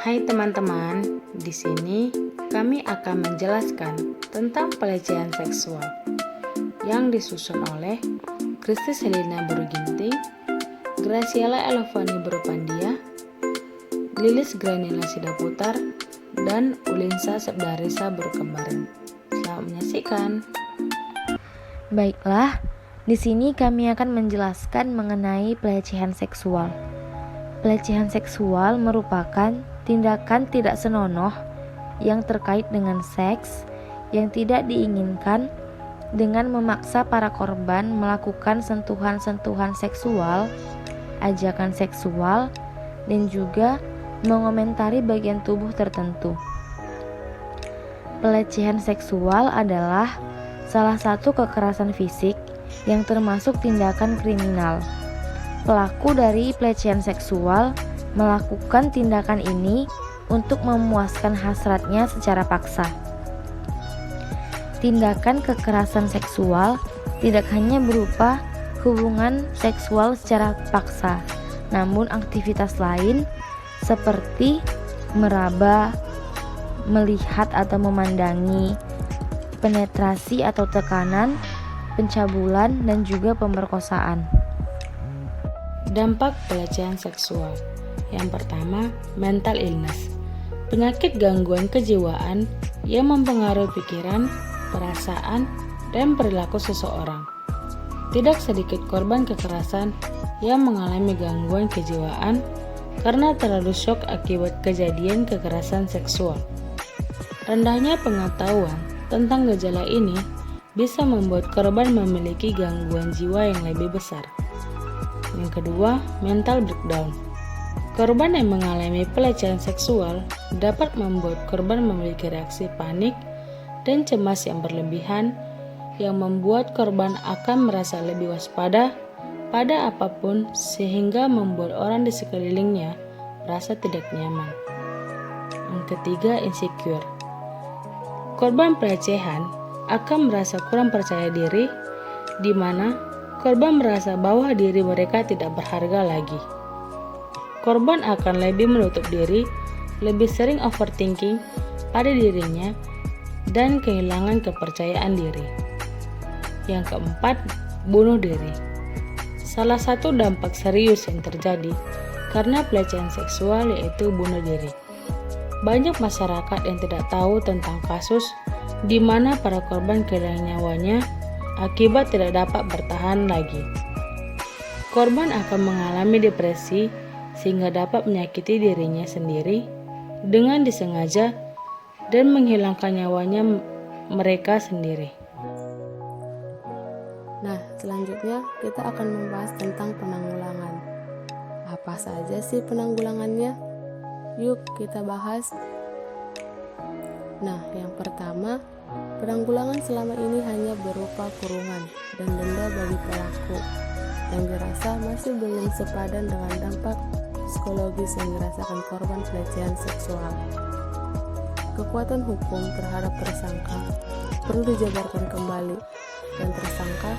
Hai teman-teman, di sini kami akan menjelaskan tentang pelecehan seksual yang disusun oleh Kristi Selina Beruginting, Graciela Elevani Berupandia, Lilis Granila Sidaputar, dan Ulinsa Sabdarisa Berkembaran. Selamat menyaksikan. Baiklah, di sini kami akan menjelaskan mengenai pelecehan seksual. Pelecehan seksual merupakan tindakan tidak senonoh yang terkait dengan seks yang tidak diinginkan dengan memaksa para korban melakukan sentuhan-sentuhan seksual, ajakan seksual, dan juga mengomentari bagian tubuh tertentu. Pelecehan seksual adalah salah satu kekerasan fisik yang termasuk tindakan kriminal. Pelaku dari pelecehan seksual melakukan tindakan ini untuk memuaskan hasratnya secara paksa. Tindakan kekerasan seksual tidak hanya berupa hubungan seksual secara paksa, namun aktivitas lain seperti meraba, melihat atau memandangi, penetrasi atau tekanan, pencabulan, dan juga pemerkosaan. Dampak pelecehan seksual. Yang pertama, mental illness. Penyakit gangguan kejiwaan yang mempengaruhi pikiran, perasaan, dan perilaku seseorang. Tidak sedikit korban kekerasan yang mengalami gangguan kejiwaan karena terlalu syok akibat kejadian kekerasan seksual. Rendahnya pengetahuan tentang gejala ini bisa membuat korban memiliki gangguan jiwa yang lebih besar. Yang kedua, mental breakdown. Korban yang mengalami pelecehan seksual dapat membuat korban memiliki reaksi panik dan cemas yang berlebihan yang membuat korban akan merasa lebih waspada pada apapun sehingga membuat orang di sekelilingnya merasa tidak nyaman. Yang ketiga, insecure. Korban pelecehan akan merasa kurang percaya diri, di mana korban merasa bahwa diri mereka tidak berharga lagi. Korban akan lebih menutup diri, lebih sering overthinking pada dirinya, dan kehilangan kepercayaan diri. Yang keempat, bunuh diri. Salah satu dampak serius yang terjadi karena pelecehan seksual yaitu bunuh diri. Banyak masyarakat yang tidak tahu tentang kasus di mana para korban kehilangan nyawanya akibat tidak dapat bertahan lagi. Korban akan mengalami depresi sehingga dapat menyakiti dirinya sendiri dengan disengaja dan menghilangkan nyawanya mereka sendiri. Nah, selanjutnya kita akan membahas tentang penanggulangan. Apa saja sih penanggulangannya? Yuk kita bahas. Nah, yang pertama, penanggulangan selama ini hanya berupa kurungan dan denda bagi pelaku yang dirasa masih belum sepadan dengan dampak psikologis yang dirasakan korban pelecehan seksual. Kekuatan hukum terhadap tersangka perlu dijabarkan kembali dan tersangka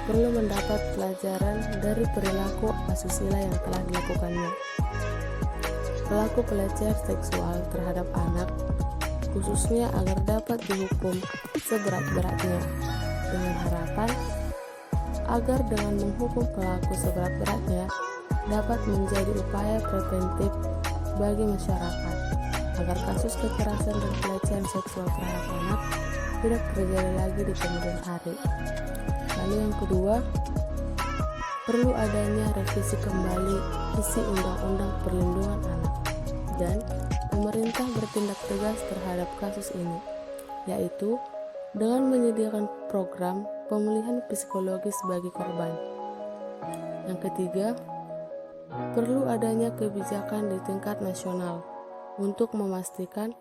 perlu mendapat pelajaran dari perilaku asusila yang telah dilakukannya. Pelaku pelecehan seksual terhadap anak khususnya agar dapat dihukum seberat-beratnya dengan harapan agar dengan menghukum pelaku seberat-beratnya dapat menjadi upaya preventif bagi masyarakat agar kasus kekerasan dan pelecehan seksual terhadap anak tidak terjadi lagi di kemudian hari. Lalu yang kedua, perlu adanya revisi kembali isi Undang-Undang Perlindungan Anak dan pemerintah bertindak tegas terhadap kasus ini, yaitu dengan menyediakan program pemulihan psikologis bagi korban. Yang ketiga, perlu adanya kebijakan di tingkat nasional untuk memastikan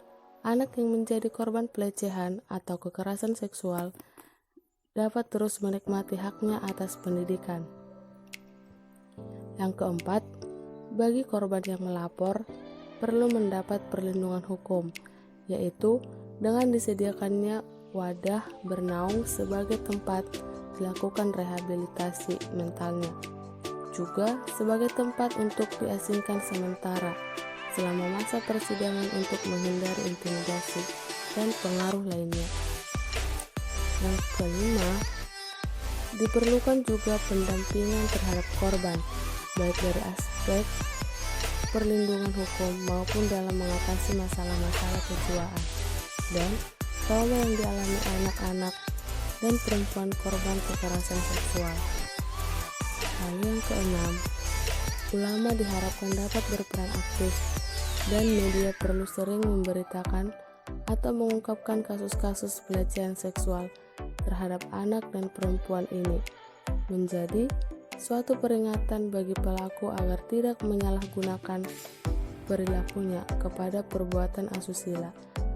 anak yang menjadi korban pelecehan atau kekerasan seksual dapat terus menikmati haknya atas pendidikan. Yang keempat, bagi korban yang melapor, perlu mendapat perlindungan hukum, yaitu dengan disediakannya wadah bernaung sebagai tempat dilakukan rehabilitasi mentalnya, juga sebagai tempat untuk diasingkan sementara selama masa persidangan untuk menghindari intimidasi dan pengaruh lainnya. Yang kelima, diperlukan juga pendampingan terhadap korban, baik dari aspek perlindungan hukum maupun dalam mengatasi masalah-masalah kejiwaan dan trauma yang dialami anak-anak dan perempuan korban kekerasan seksual. Lalu yang keenam, ulama diharapkan dapat berperan aktif dan media perlu sering memberitakan atau mengungkapkan kasus-kasus pelecehan seksual terhadap anak dan perempuan ini, menjadi suatu peringatan bagi pelaku agar tidak menyalahgunakan perilakunya kepada perbuatan asusila,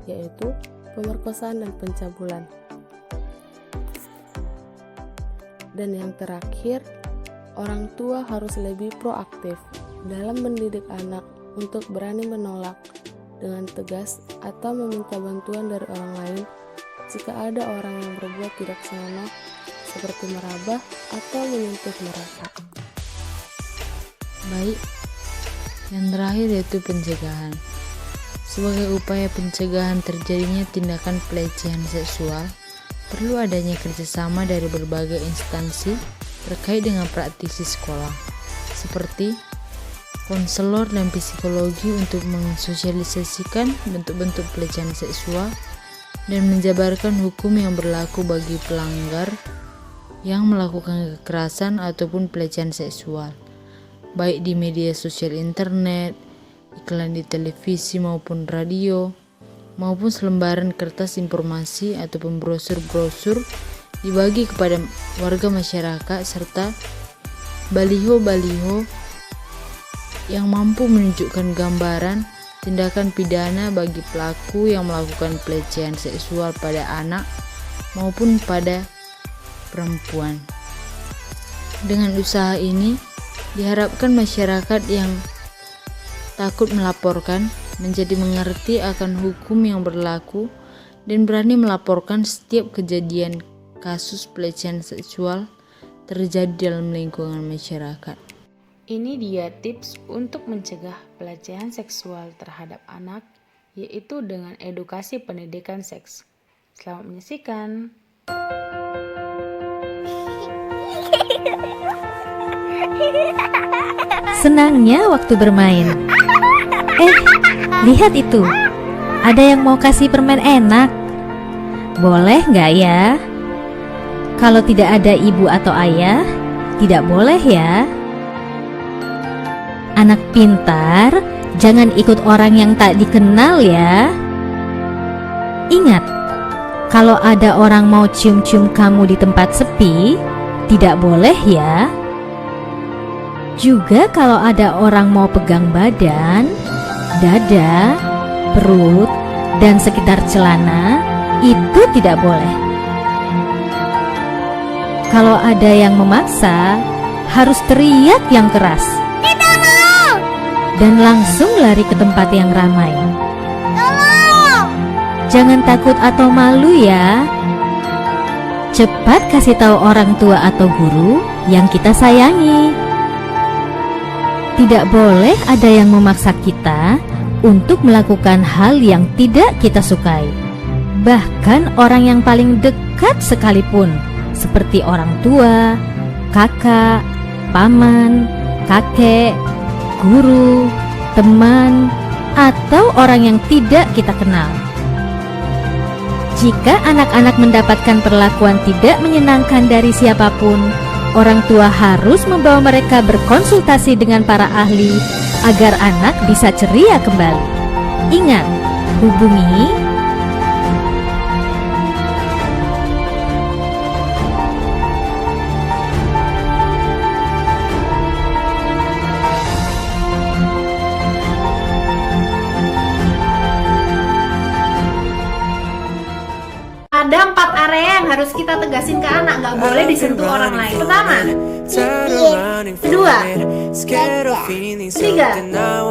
yaitu pemerkosaan dan pencabulan. Dan yang terakhir, orang tua harus lebih proaktif dalam mendidik anak untuk berani menolak dengan tegas atau meminta bantuan dari orang lain jika ada orang yang berbuat tidak senonoh seperti meraba atau menyentuh mereka. Baik, yang terakhir yaitu pencegahan. Sebagai upaya pencegahan terjadinya tindakan pelecehan seksual, perlu adanya kerjasama dari berbagai instansi terkait dengan praktisi sekolah, seperti konselor dan psikologi untuk mensosialisasikan bentuk-bentuk pelecehan seksual dan menjabarkan hukum yang berlaku bagi pelanggar yang melakukan kekerasan ataupun pelecehan seksual, baik di media sosial internet, iklan di televisi maupun radio, maupun selembaran kertas informasi ataupun brosur-brosur dibagi kepada warga masyarakat serta baliho-baliho yang mampu menunjukkan gambaran tindakan pidana bagi pelaku yang melakukan pelecehan seksual pada anak maupun pada perempuan. Dengan usaha ini diharapkan masyarakat yang takut melaporkan menjadi mengerti akan hukum yang berlaku dan berani melaporkan setiap kejadian kasus pelecehan seksual terjadi dalam lingkungan masyarakat. Ini dia tips untuk mencegah pelecehan seksual terhadap anak, yaitu dengan edukasi pendidikan seks. Selamat menyaksikan. Senangnya waktu bermain. Lihat itu. Ada yang mau kasih permen enak. Boleh nggak ya? Kalau tidak ada ibu atau ayah, tidak boleh ya. Anak pintar, jangan ikut orang yang tak dikenal ya. Ingat, kalau ada orang mau cium-cium kamu di tempat sepi, tidak boleh ya. Juga kalau ada orang mau pegang badan, dada, perut, dan sekitar celana, itu tidak boleh. Kalau ada yang memaksa, harus teriak yang keras. Tidak mau! Dan langsung lari ke tempat yang ramai. Tolong! Jangan takut atau malu ya. Cepat kasih tahu orang tua atau guru yang kita sayangi. Tidak boleh ada yang memaksa kita untuk melakukan hal yang tidak kita sukai. Bahkan orang yang paling dekat sekalipun, seperti orang tua, kakak, paman, kakek, guru, teman, atau orang yang tidak kita kenal. Jika anak-anak mendapatkan perlakuan tidak menyenangkan dari siapapun, orang tua harus membawa mereka berkonsultasi dengan para ahli agar anak bisa ceria kembali. Ingat, hubungi Ada 4 area yang harus kita tegasin ke anak, nggak boleh disentuh orang lain. Pertama, kedua, ketiga, 4,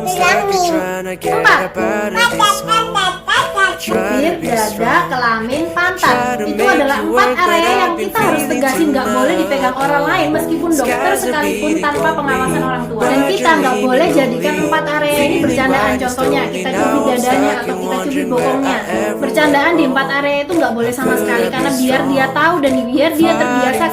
bibir, dada, kelamin, pantat. Itu adalah 4 area yang kita harus tegasin nggak boleh dipegang orang lain meskipun dokter sekalipun tanpa pengawasan orang tua. Dan kita nggak boleh jadikan 4 area ini bercandaan. Contohnya kita cubit dadanya atau kita cubit bokongnya. Bercandaan di 4 area itu nggak boleh sama sekali karena biar dia tahu dan biar dia terbiasa